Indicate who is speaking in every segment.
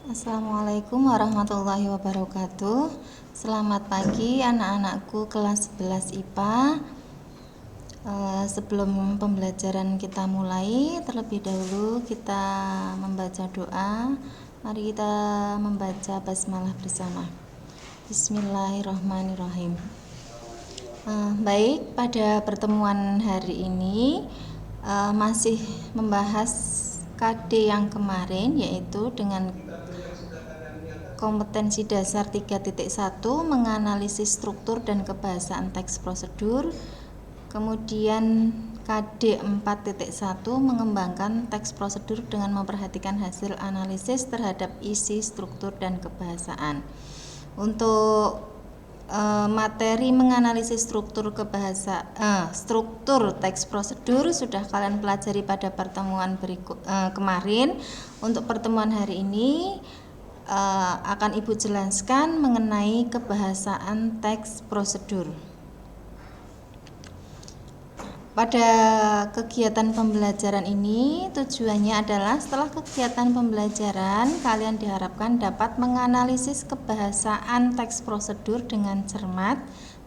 Speaker 1: Assalamualaikum warahmatullahi wabarakatuh. Selamat pagi anak-anakku kelas 11 IPA. Sebelum pembelajaran kita mulai, terlebih dahulu kita membaca doa. Mari kita membaca basmalah bersama. Bismillahirrahmanirrahim. Baik, pada pertemuan hari ini masih membahas KD yang kemarin, yaitu dengan kompetensi dasar 3.1 menganalisis struktur dan kebahasaan teks prosedur. Kemudian KD 4.1 mengembangkan teks prosedur dengan memperhatikan hasil analisis terhadap isi, struktur, dan kebahasaan. Untuk materi menganalisis struktur struktur teks prosedur sudah kalian pelajari pada pertemuan kemarin. Untuk pertemuan hari ini akan Ibu jelaskan mengenai kebahasaan teks prosedur. Pada kegiatan pembelajaran ini tujuannya adalah setelah kegiatan pembelajaran kalian diharapkan dapat menganalisis kebahasaan teks prosedur dengan cermat,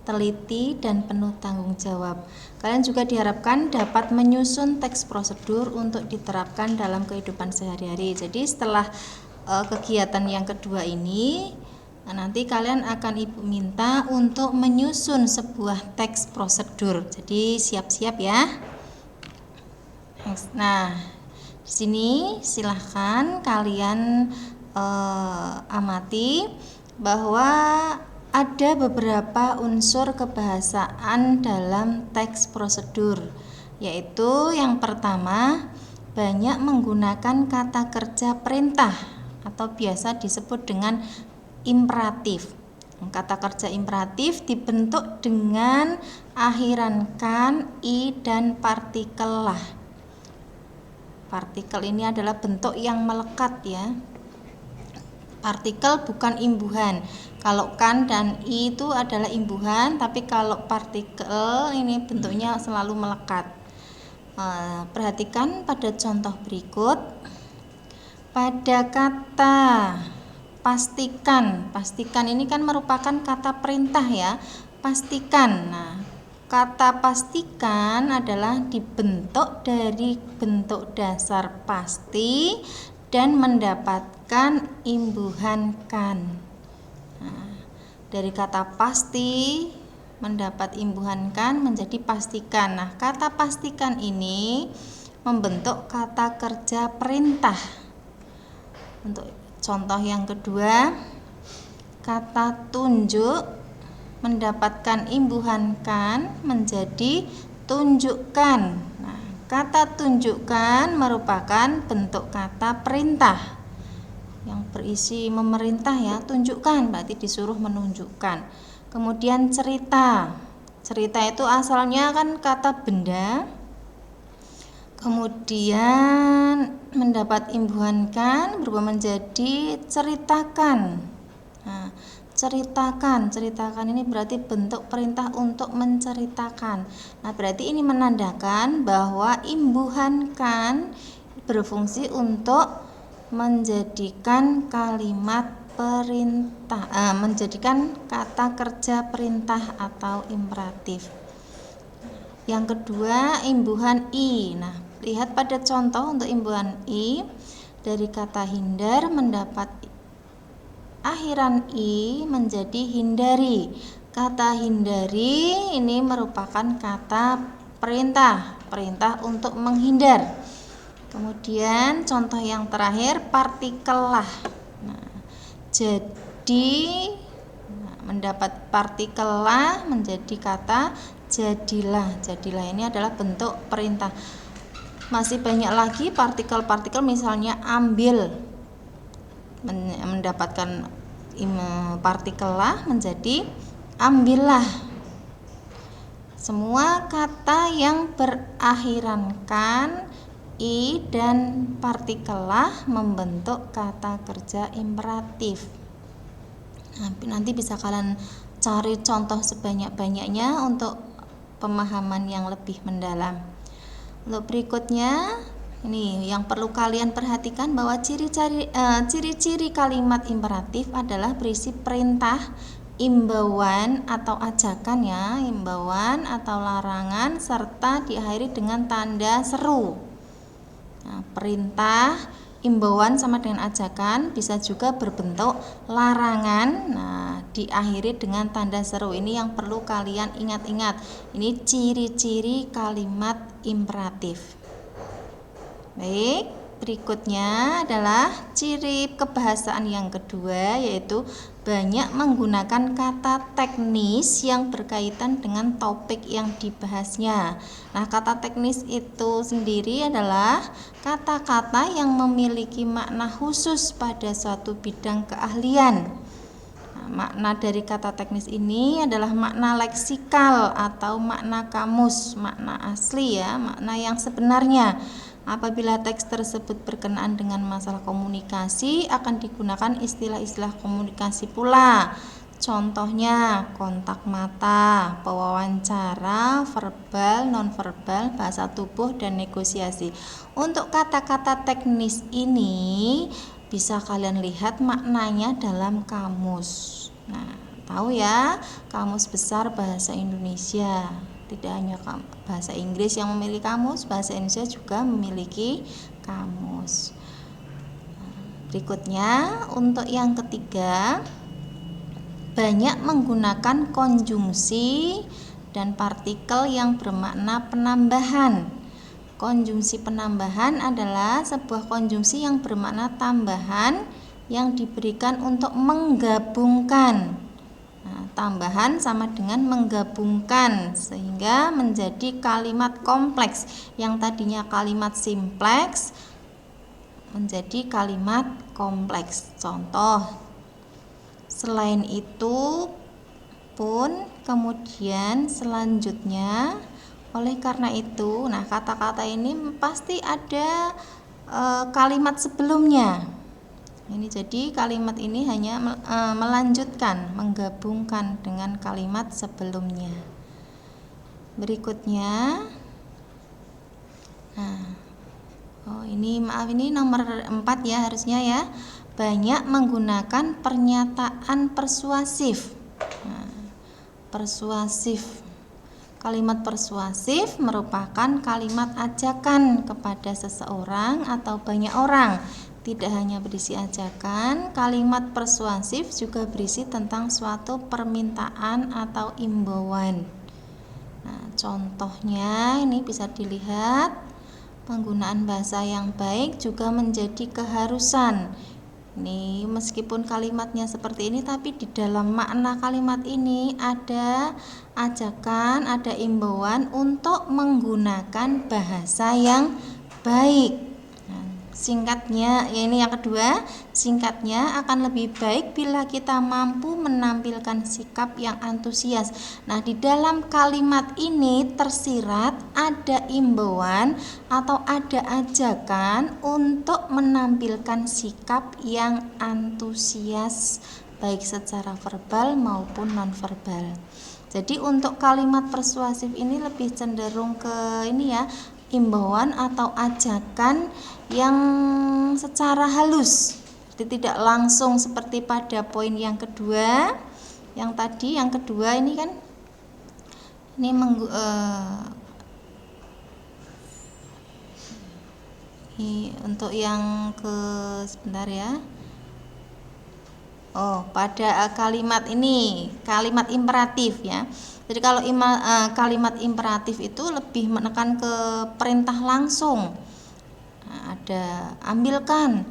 Speaker 1: teliti, dan penuh tanggung jawab. Kalian juga diharapkan dapat menyusun teks prosedur untuk diterapkan dalam kehidupan sehari-hari. Jadi setelah kegiatan yang kedua ini, nanti kalian akan Ibu minta untuk menyusun sebuah teks prosedur. Jadi siap-siap ya. Nah, di sini silahkan kalian amati bahwa ada beberapa unsur kebahasaan dalam teks prosedur, yaitu yang pertama, banyak menggunakan kata kerja perintah atau biasa disebut dengan imperatif. Kata kerja imperatif dibentuk dengan akhiran kan, i, dan partikel lah. Partikel ini adalah bentuk yang melekat ya. Partikel bukan imbuhan. Kalau kan dan i itu adalah imbuhan, tapi kalau partikel ini bentuknya selalu melekat. Perhatikan pada contoh berikut. Pada kata pastikan ini kan merupakan kata perintah ya, pastikan. Nah, kata pastikan adalah dibentuk dari bentuk dasar pasti dan mendapatkan imbuhan kan. Nah, dari kata pasti mendapat imbuhan kan menjadi pastikan. Nah, kata pastikan ini membentuk kata kerja perintah. Untuk contoh yang kedua, kata tunjuk mendapatkan imbuhan kan menjadi tunjukkan. Nah, kata tunjukkan merupakan bentuk kata perintah yang berisi memerintah ya, tunjukkan berarti disuruh menunjukkan. Kemudian cerita itu asalnya kan kata benda, kemudian mendapat imbuhan kan berubah menjadi ceritakan. Nah, ceritakan ini berarti bentuk perintah untuk menceritakan. Nah, berarti ini menandakan bahwa imbuhan kan berfungsi untuk menjadikan kalimat perintah, menjadikan kata kerja perintah atau imperatif. Yang kedua, imbuhan i. Nah, lihat pada contoh untuk imbuhan i, dari kata hindar mendapat akhiran i menjadi hindari. Kata hindari ini merupakan kata perintah untuk menghindar. Kemudian contoh yang terakhir, partikel lah. Nah, jadi mendapat partikel lah menjadi kata jadilah ini adalah bentuk perintah. Masih banyak lagi partikel-partikel, misalnya ambil mendapatkan partikel lah menjadi ambillah. Semua kata yang berakhiran kan, i, dan partikel lah membentuk kata kerja imperatif. Nanti bisa kalian cari contoh sebanyak-banyaknya untuk pemahaman yang lebih mendalam. Untuk berikutnya, Ini yang perlu kalian perhatikan bahwa ciri-ciri kalimat imperatif adalah berisi perintah, imbauan atau ajakan ya, imbauan atau larangan serta diakhiri dengan tanda seru. Nah, perintah, imbauan sama dengan ajakan, bisa juga berbentuk larangan. Nah, diakhiri dengan tanda seru. Ini yang perlu kalian ingat-ingat. Ini ciri-ciri kalimat imperatif. Baik, berikutnya adalah ciri kebahasaan yang kedua, yaitu banyak menggunakan kata teknis yang berkaitan dengan topik yang dibahasnya. Nah, kata teknis itu sendiri adalah kata-kata yang memiliki makna khusus pada suatu bidang keahlian. Nah, makna dari kata teknis ini adalah makna leksikal atau makna kamus, makna asli ya, makna yang sebenarnya. Apabila teks tersebut berkenaan dengan masalah komunikasi, akan digunakan istilah-istilah komunikasi pula. Contohnya kontak mata, pewawancara, verbal, nonverbal, bahasa tubuh, dan negosiasi. Untuk kata-kata teknis ini bisa kalian lihat maknanya dalam kamus. Nah, tahu ya, Kamus Besar Bahasa Indonesia. Tidak hanya bahasa Inggris yang memiliki kamus, bahasa Indonesia juga memiliki kamus. Berikutnya, untuk yang ketiga, banyak menggunakan konjungsi dan partikel yang bermakna penambahan. Konjungsi penambahan adalah sebuah konjungsi yang bermakna tambahan yang diberikan untuk menggabungkan. Tambahan sama dengan menggabungkan sehingga menjadi kalimat kompleks. Yang tadinya kalimat simpleks menjadi kalimat kompleks. Contoh, selain itu pun, kemudian, selanjutnya, oleh karena itu. Nah, kata-kata ini pasti ada kalimat sebelumnya. Ini jadi kalimat ini hanya melanjutkan, menggabungkan dengan kalimat sebelumnya. Berikutnya, ini nomor 4 ya harusnya ya. Banyak menggunakan pernyataan persuasif. Persuasif. Kalimat persuasif merupakan kalimat ajakan kepada seseorang atau banyak orang. Tidak hanya berisi ajakan, kalimat persuasif juga berisi tentang suatu permintaan atau imbauan. Nah, contohnya ini bisa dilihat, penggunaan bahasa yang baik juga menjadi keharusan. Ini meskipun kalimatnya seperti ini, tapi di dalam makna kalimat ini ada ajakan, ada imbauan untuk menggunakan bahasa yang baik. Singkatnya, ini yang kedua, singkatnya akan lebih baik bila kita mampu menampilkan sikap yang antusias. Nah, di dalam kalimat ini tersirat ada imbauan atau ada ajakan untuk menampilkan sikap yang antusias, baik secara verbal maupun nonverbal. Jadi untuk kalimat persuasif ini lebih cenderung ke ini ya, imbauan atau ajakan yang secara halus, jadi tidak langsung seperti pada poin yang kedua. Yang tadi yang kedua ini kan ini untuk yang ke sebentar ya. Pada kalimat ini kalimat imperatif ya. Jadi kalau kalimat imperatif itu lebih menekan ke perintah langsung. Nah, ada ambilkan,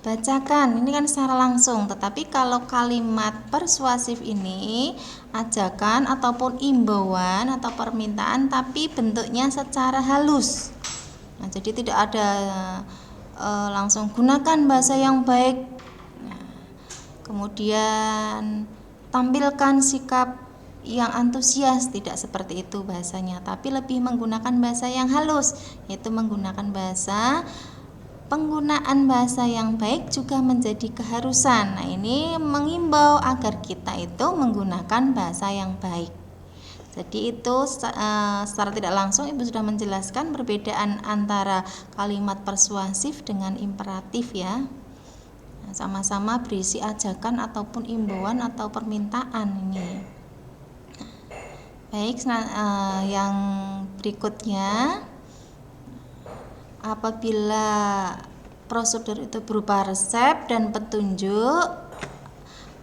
Speaker 1: bacakan, ini kan secara langsung. Tetapi kalau kalimat persuasif ini ajakan ataupun imbauan atau permintaan, tapi bentuknya secara halus. Nah, jadi tidak ada langsung gunakan bahasa yang baik. Nah, kemudian tampilkan sikap yang antusias, tidak seperti itu bahasanya, tapi lebih menggunakan bahasa yang halus, yaitu menggunakan bahasa. Penggunaan bahasa yang baik juga menjadi keharusan. Nah, ini mengimbau agar kita itu menggunakan bahasa yang baik. Jadi itu secara tidak langsung Ibu sudah menjelaskan perbedaan antara kalimat persuasif dengan imperatif ya. Nah, sama-sama berisi ajakan ataupun imbauan atau permintaan ini. Baik, yang berikutnya, apabila prosedur itu berupa resep dan petunjuk,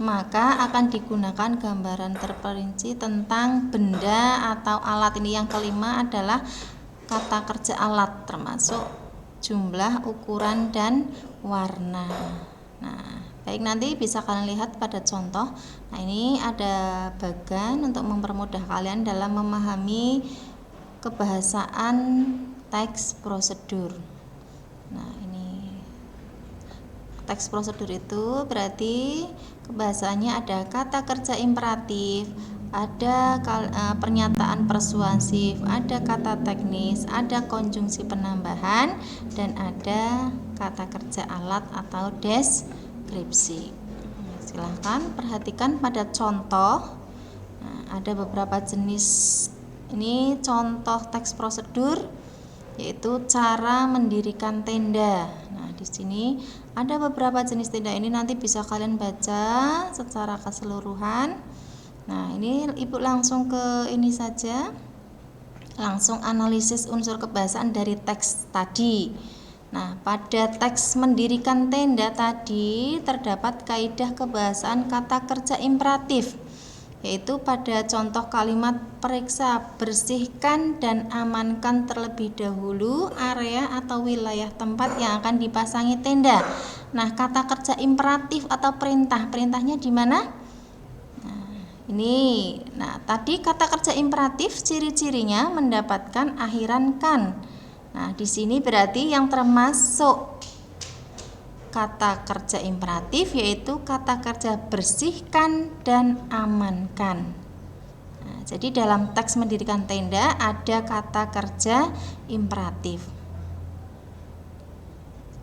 Speaker 1: maka akan digunakan gambaran terperinci tentang benda atau alat. Ini yang kelima adalah kata kerja alat, termasuk jumlah, ukuran, dan warna. Nah, baik, nanti bisa kalian lihat pada contoh. Nah, ini ada bagan untuk mempermudah kalian dalam memahami kebahasaan teks prosedur. Nah, ini teks prosedur itu berarti kebahasaannya ada kata kerja imperatif, ada pernyataan persuasif, ada kata teknis, ada konjungsi penambahan, dan ada kata kerja alat atau deskripsi. Silahkan perhatikan pada contoh. Nah, ada beberapa jenis. Ini contoh teks prosedur, yaitu cara mendirikan tenda. Nah, di sini ada beberapa jenis tenda, ini nanti bisa kalian baca secara keseluruhan. Nah, ini Ibu langsung ke ini saja, langsung analisis unsur kebahasaan dari teks tadi. Nah, pada teks mendirikan tenda tadi terdapat kaidah kebahasaan kata kerja imperatif, yaitu pada contoh kalimat periksa, bersihkan, dan amankan terlebih dahulu area atau wilayah tempat yang akan dipasangi tenda. Nah, kata kerja imperatif atau perintahnya di mana? Nah, ini. Nah, tadi kata kerja imperatif ciri-cirinya mendapatkan akhiran kan. Nah, di sini berarti yang termasuk kata kerja imperatif yaitu kata kerja bersihkan dan amankan. Nah, jadi dalam teks mendirikan tenda ada kata kerja imperatif.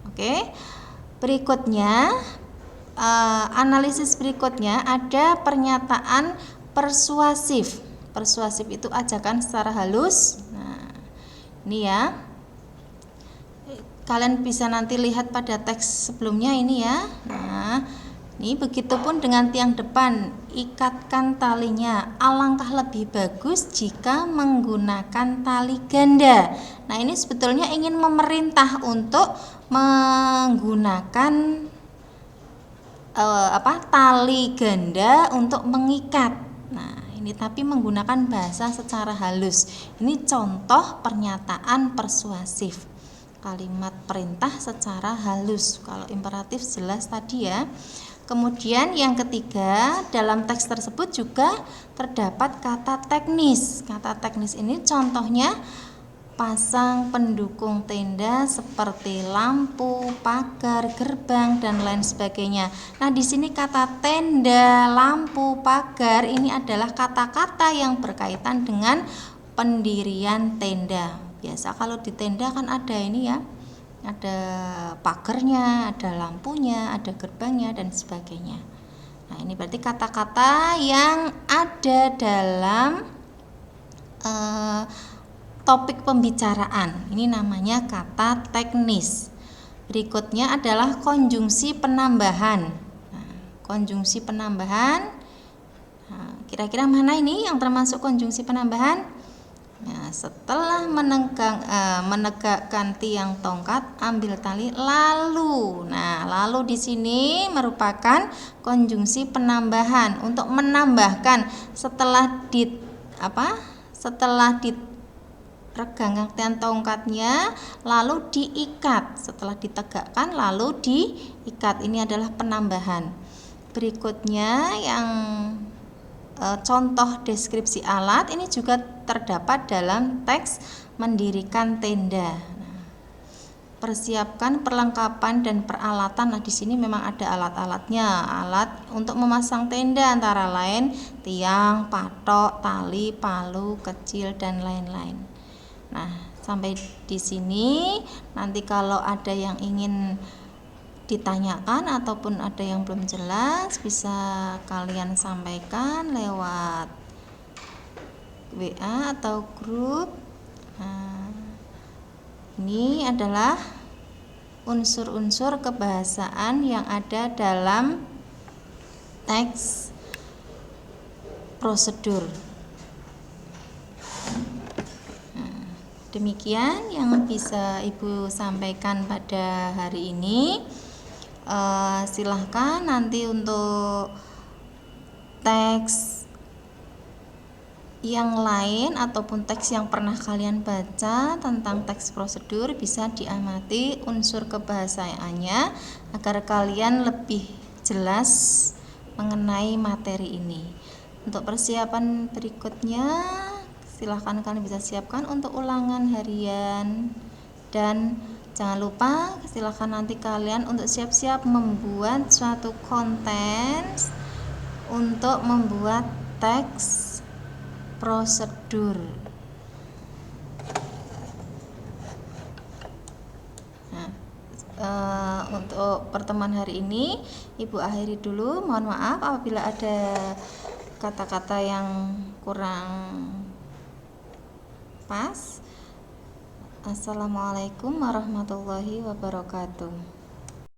Speaker 1: Oke, berikutnya analisis berikutnya ada pernyataan persuasif. Persuasif itu ajakan secara halus. Nah, ini ya. Kalian bisa nanti lihat pada teks sebelumnya ini ya. Nah, ini begitupun dengan tiang depan, ikatkan talinya. Alangkah lebih bagus jika menggunakan tali ganda. Nah, ini sebetulnya ingin memerintah untuk menggunakan tali ganda untuk mengikat. Nah, ini tapi menggunakan bahasa secara halus. Ini contoh pernyataan persuasif. Kalimat perintah secara halus. Kalau imperatif jelas tadi ya. Kemudian yang ketiga, dalam teks tersebut juga terdapat kata teknis. Kata teknis ini contohnya pasang pendukung tenda seperti lampu, pagar, gerbang, dan lain sebagainya. Nah, di sini kata tenda, lampu, pagar ini adalah kata-kata yang berkaitan dengan pendirian tenda. Biasa kalau di tenda kan ada ini ya, ada pagarnya, ada lampunya, ada gerbangnya, dan sebagainya. Nah, ini berarti kata-kata yang ada dalam topik pembicaraan. Ini namanya kata teknis. Berikutnya adalah konjungsi penambahan. Nah, konjungsi penambahan, nah, kira-kira mana ini yang termasuk konjungsi penambahan? Nah, setelah menegakkan tiang tongkat, ambil tali lalu. Nah, lalu di sini merupakan konjungsi penambahan untuk menambahkan setelah diregangkan tiang tongkatnya lalu diikat. Setelah ditegakkan lalu diikat. Ini adalah penambahan. Berikutnya yang contoh deskripsi alat ini juga terdapat dalam teks mendirikan tenda. Nah, persiapkan perlengkapan dan peralatan. Nah, di sini memang ada alat-alatnya. Alat untuk memasang tenda antara lain tiang, patok, tali, palu kecil, dan lain-lain. Nah, sampai di sini nanti kalau ada yang ingin ditanyakan ataupun ada yang belum jelas bisa kalian sampaikan lewat WA atau grup. Nah, ini adalah unsur-unsur kebahasaan yang ada dalam teks prosedur. Demikian yang bisa Ibu sampaikan pada hari ini. Silahkan nanti untuk teks yang lain ataupun teks yang pernah kalian baca tentang teks prosedur bisa diamati unsur kebahasaannya agar kalian lebih jelas mengenai materi ini. Untuk persiapan berikutnya, silahkan kalian bisa siapkan untuk ulangan harian, dan jangan lupa silahkan nanti kalian untuk siap-siap membuat suatu konten untuk membuat teks prosedur. Nah, untuk pertemuan hari ini Ibu akhiri dulu. Mohon maaf apabila ada kata-kata yang kurang pas. Assalamualaikum warahmatullahi wabarakatuh.